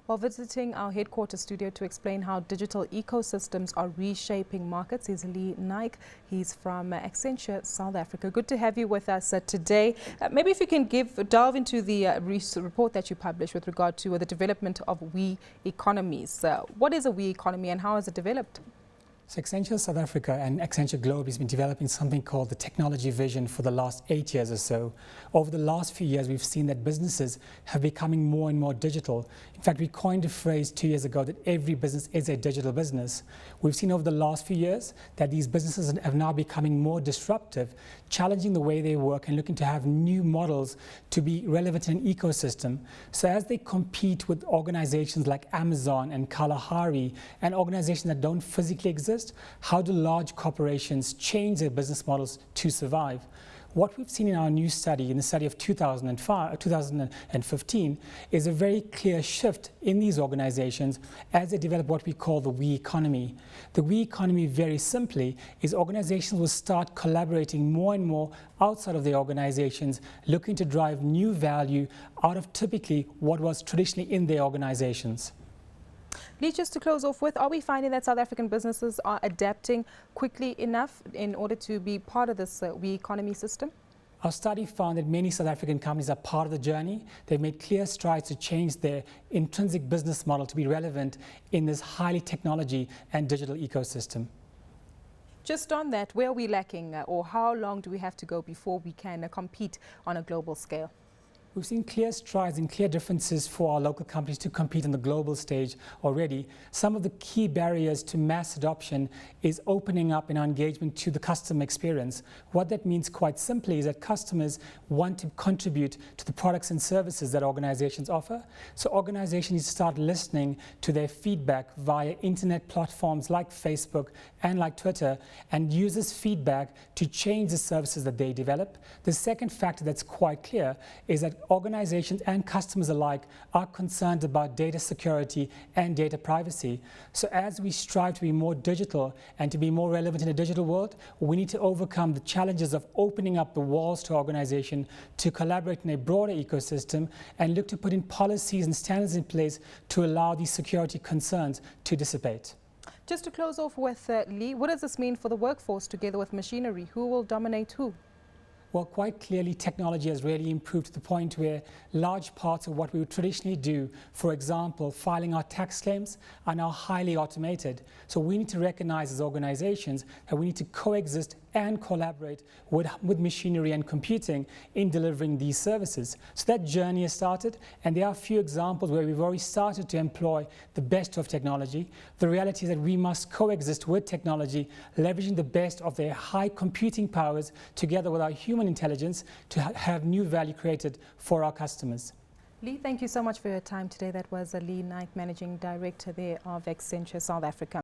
While visiting our headquarters studio to explain how digital ecosystems are reshaping markets is Lee Naik. He's from Accenture South Africa. Good to have you with us today. Maybe if you can delve into the report that you published with regard to the development of we economies. What is a we economy and how has it developed? So Accenture South Africa and Accenture Globe has been developing something called the technology vision for the last 8 years or so. Over the last few years, we've seen that businesses have becoming more and more digital. In fact, we coined a phrase 2 years ago that every business is a digital business. We've seen over the last few years that these businesses are now becoming more disruptive, challenging the way they work and looking to have new models to be relevant in an ecosystem. So as they compete with organizations like Amazon and Kalahari and organizations that don't physically exist, how do large corporations change their business models to survive? What we've seen in our new study, in the study of 2015, is a very clear shift in these organizations as they develop what we call the we economy. The we economy, very simply, is organizations will start collaborating more and more outside of their organizations, looking to drive new value out of typically what was traditionally in their organizations. Lee, just to close off with, are we finding that South African businesses are adapting quickly enough in order to be part of this we economy system? Our study found that many South African companies are part of the journey. They've made clear strides to change their intrinsic business model to be relevant in this highly technology and digital ecosystem. Just on that, where are we lacking or how long do we have to go before we can compete on a global scale? We've seen clear strides and clear differences for our local companies to compete on the global stage already. Some of the key barriers to mass adoption is opening up in our engagement to the customer experience. What that means quite simply is that customers want to contribute to the products and services that organizations offer. So organizations need to start listening to their feedback via internet platforms like Facebook and like Twitter and use this feedback to change the services that they develop. The second factor that's quite clear is that organizations and customers alike are concerned about data security and data privacy. So as we strive to be more digital and to be more relevant in a digital world, we need to overcome the challenges of opening up the walls to organization to collaborate in a broader ecosystem and look to put in policies and standards in place to allow these security concerns to dissipate. Just to close off with Lee, what does this mean for the workforce together with machinery? Who will dominate who? Well, quite clearly, technology has really improved to the point where large parts of what we would traditionally do, for example, filing our tax claims, are now highly automated. So we need to recognize as organizations that we need to coexist and collaborate with machinery and computing in delivering these services. So that journey has started, and there are a few examples where we've already started to employ the best of technology. The reality is that we must coexist with technology, leveraging the best of their high computing powers together with our human intelligence to have new value created for our customers. Lee, thank you so much for your time today. That was Lee Naik, Managing Director there of Accenture South Africa.